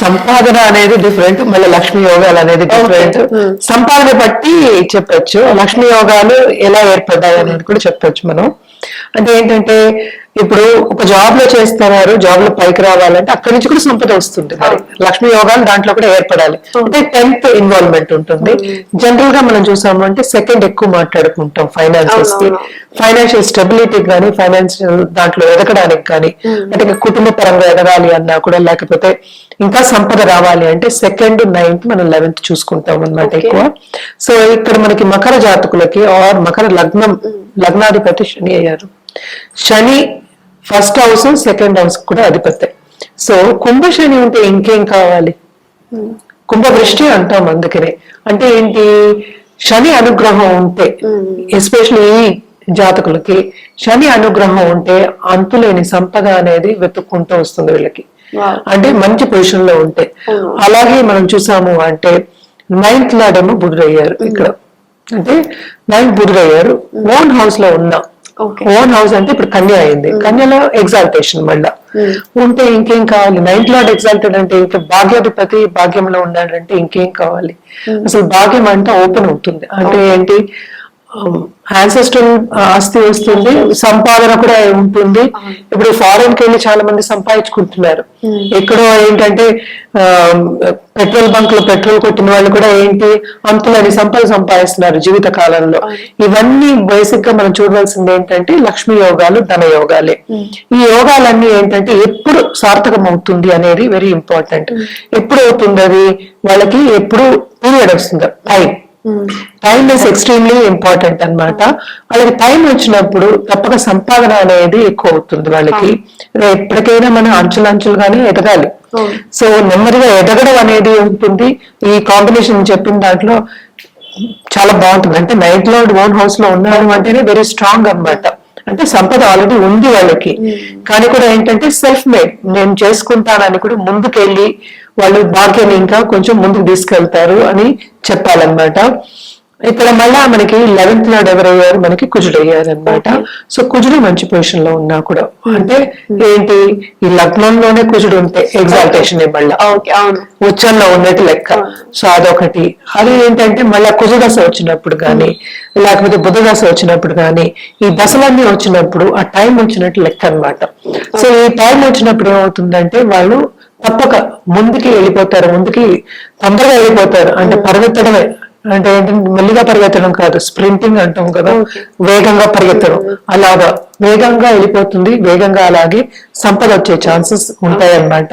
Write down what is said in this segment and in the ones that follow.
సంపాదన అనేది డిఫరెంట్, మళ్ళీ లక్ష్మీ యోగాలు అనేది డిఫరెంట్. సంపాదన బట్టి చెప్పొచ్చు, లక్ష్మీ యోగాలు ఎలా ఏర్పడ్డాయి అనేది కూడా చెప్పొచ్చు మనం. అంటే ఏంటంటే ఇప్పుడు ఒక జాబ్ లో చేస్తున్నారు, జాబ్ లో పైకి రావాలంటే అక్కడి నుంచి కూడా సంపద వస్తుంది. మరి లక్ష్మీ యోగాలు దాంట్లో కూడా ఏర్పడాలి అంటే 10th ఇన్వాల్వ్మెంట్ ఉంటుంది. జనరల్ గా మనం చూసాము అంటే సెకండ్ ఎక్కువ మాట్లాడుకుంటాం ఫైనాన్సెస్ కి, ఫైనాన్షియల్ స్టెబిలిటీ కానీ, ఫైనాన్షియల్ దాంట్లో ఎదగడానికి కానీ, అంటే కుటుంబ పరంగా ఎదగాలి అన్నా కూడా, లేకపోతే ఇంకా సంపద రావాలి అంటే సెకండ్, 9th, మనం 11th చూసుకుంటాం అనమాట ఎక్కువ. సో ఇక్కడ మనకి మకర జాతకులకి ఆర్ మకర లగ్నాధిపతి శని అయ్యారు. శని ఫస్ట్ హౌస్, సెకండ్ హౌస్ కూడా అధిపతి. సో కుంభ శని ఉంటే ఇంకేం కావాలి, కుంభ వృష్టి అంటాం. అందుకనే అంటే ఏంటి, శని అనుగ్రహం ఉంటే, ఎస్పెషల్లీ ఈ జాతకులకి శని అనుగ్రహం ఉంటే అంతులేని సంపద అనేది వెతుక్కుంటూ వస్తుంది వీళ్ళకి, అంటే మంచి పొజిషన్ లో ఉంటే. అలాగే మనం చూసాము అంటే 9th లాడేమో బుధుడయ్యారు ఇక్కడ, అంటే 9th బుధుడయ్యారు. ఓన్ హౌస్ లో ఉన్నా, ఓన్ హౌస్ అంటే ఇప్పుడు కన్య అయింది, కన్యలో ఎగ్జాల్టేషన్ మళ్ళా ఉంటే ఇంకేం కావాలి. 9th లార్డ్ ఎగ్జాల్టెడ్ అంటే ఇంకా భాగ్యాధిపతి భాగ్యంలో ఉన్నాడంటే ఇంకేం కావాలి. అసలు భాగ్యం అంటే ఓపెన్ అవుతుంది, అంటే ఏంటి, యాన్సెస్ట్రల్ ఆస్తి వస్తుంది, సంపాదన కూడా ఉంటుంది. ఇప్పుడు ఫారెన్ కి వెళ్ళి చాలా మంది సంపాదించుకుంటున్నారు. ఎక్కడో ఏంటంటే పెట్రోల్ బంక్ లో పెట్రోల్ కొట్టిన వాళ్ళు కూడా ఏంటి అంతులని సంపద సంపాదిస్తున్నారు జీవిత కాలంలో. ఇవన్నీ బేసిక్ గా మనం చూడవలసింది ఏంటంటే లక్ష్మీ యోగాలు, ధన యోగాలే. ఈ యోగాలన్నీ ఏంటంటే ఎప్పుడు సార్థకం అవుతుంది అనేది వెరీ ఇంపార్టెంట్. ఎప్పుడు అవుతుంది అది, వాళ్ళకి ఎప్పుడు పీరియడ్ వస్తుంది, టైం ఇస్ ఎక్స్ట్రీమ్లీ ఇంపార్టెంట్ అనమాట. వాళ్ళకి టైం వచ్చినప్పుడు తప్పక సంపాదన అనేది ఎక్కువ అవుతుంది వాళ్ళకి. ఎప్పటికైనా మనం అంచులంచులుగానే ఎదగాలి. సో నెమ్మదిగా ఎదగడం అనేది ఉంటుంది. ఈ కాంబినేషన్ చెప్పిన దాంట్లో చాలా బాగుంటుంది. అంటే 9th లార్డ్ ఓన్ హౌస్ లో ఉన్నారు అంటేనే వెరీ స్ట్రాంగ్ అన్నమాట. అంటే సంపద ఆల్రెడీ ఉంది వాళ్ళకి, కానీ కూడా ఏంటంటే సెల్ఫ్ మేడ్, నేను చేసుకుంటానని కూడా ముందుకెళ్ళి వాళ్ళు భాగ్యాన్ని ఇంకా కొంచెం ముందుకు తీసుకెళ్తారు అని చెప్పాలన్నమాట. ఇక్కడ మళ్ళా మనకి 11th లార్డ్ ఎవరయ్యారు, మనకి కుజుడు అయ్యారు అనమాట. సో కుజుడు మంచి పొజిషన్ లో ఉన్నా కూడా, అంటే ఏంటి, ఈ లగ్నంలోనే కుజుడు ఉంటే ఎగ్జాల్టేషన్ మళ్ళా ఉచ్చంలో ఉన్నట్టు లెక్క. సో అదొకటి. అది ఏంటంటే మళ్ళా కుజదశ వచ్చినప్పుడు కానీ, లేకపోతే బుధ దశ వచ్చినప్పుడు కానీ, ఈ దశలన్నీ వచ్చినప్పుడు ఆ టైం వచ్చినట్టు లెక్క అనమాట. సో ఈ టైం వచ్చినప్పుడు ఏమవుతుందంటే వాళ్ళు తప్పక ముందుకి వెళ్ళిపోతారు, ముందుకి తొందరగా వెళ్ళిపోతారు. అంటే పరిగెత్తడమే, అంటే ఏంటంటే మెల్లిగా పరిగెత్తడం కాదు, స్ప్రింటింగ్ అంటాం కదా, వేగంగా పరిగెత్తడం. అలాగా వేగంగా వెళ్ళిపోతుంది, వేగంగా అలాగే సంపద వచ్చే ఛాన్సెస్ ఉంటాయి అన్నమాట.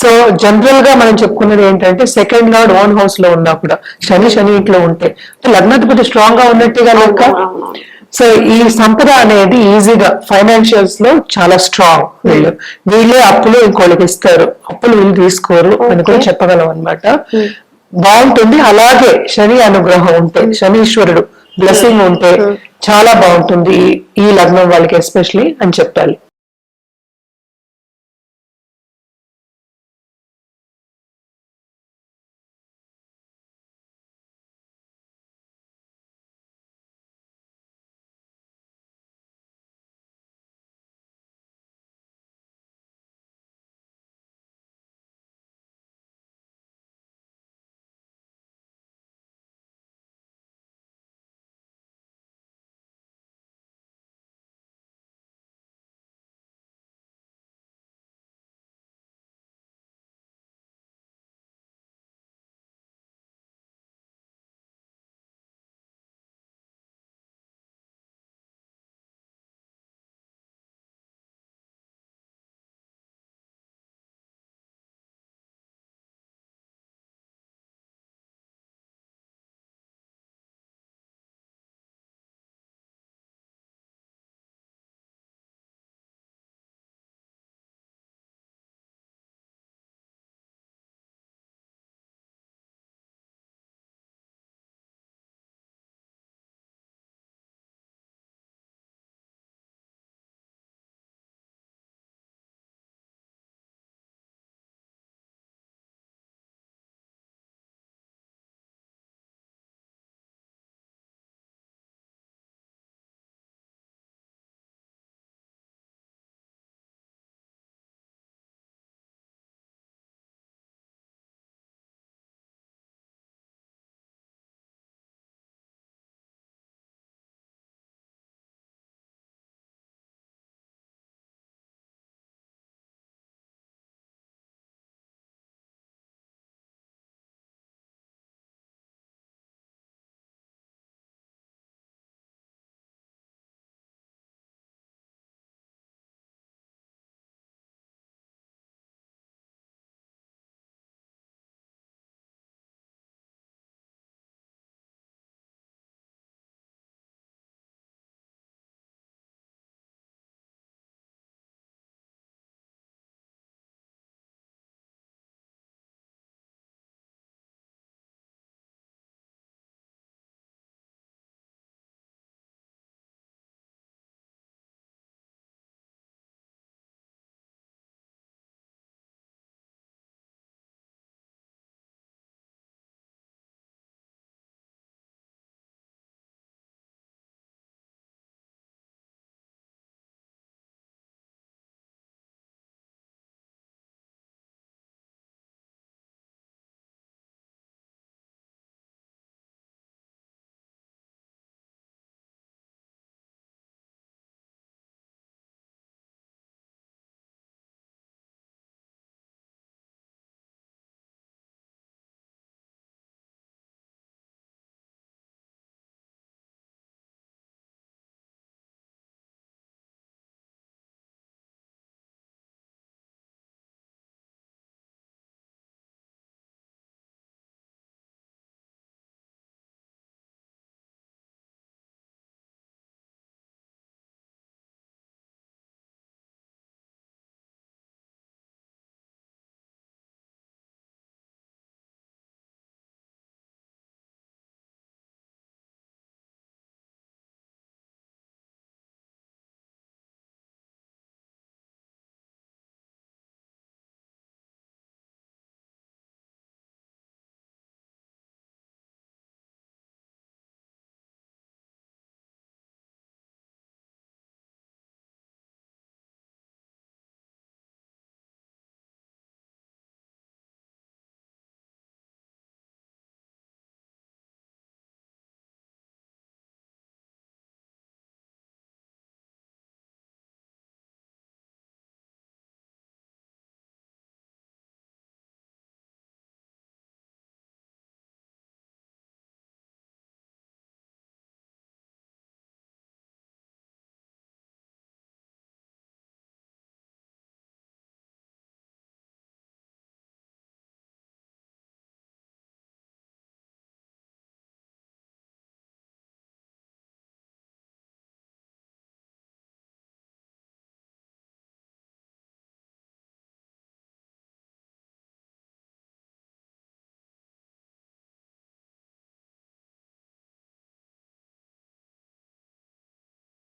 సో జనరల్ గా మనం చెప్పుకున్నది ఏంటంటే సెకండ్ లార్డ్ ఓన్ హౌస్ లో ఉన్నా కూడా శని ఇంట్లో ఉంటే లగ్నాధిపతి స్ట్రాంగ్ గా ఉన్నట్టుగా లెక్క. సో ఈ సంపద అనేది ఈజీగా ఫైనాన్షియల్స్ లో చాలా స్ట్రాంగ్. వీళ్ళే అప్పులు ఇంకోళ్ళకి ఇస్తారు, అప్పులు వీళ్ళు తీసుకోరు అని కూడా చెప్పగలం అనమాట. బాగుంటుంది. అలాగే శని అనుగ్రహం ఉంటే, శనీశ్వరుడు బ్లెస్సింగ్ ఉంటే చాలా బాగుంటుంది ఈ లగ్నం వాళ్ళకి ఎస్పెషలీ అని చెప్పాలి.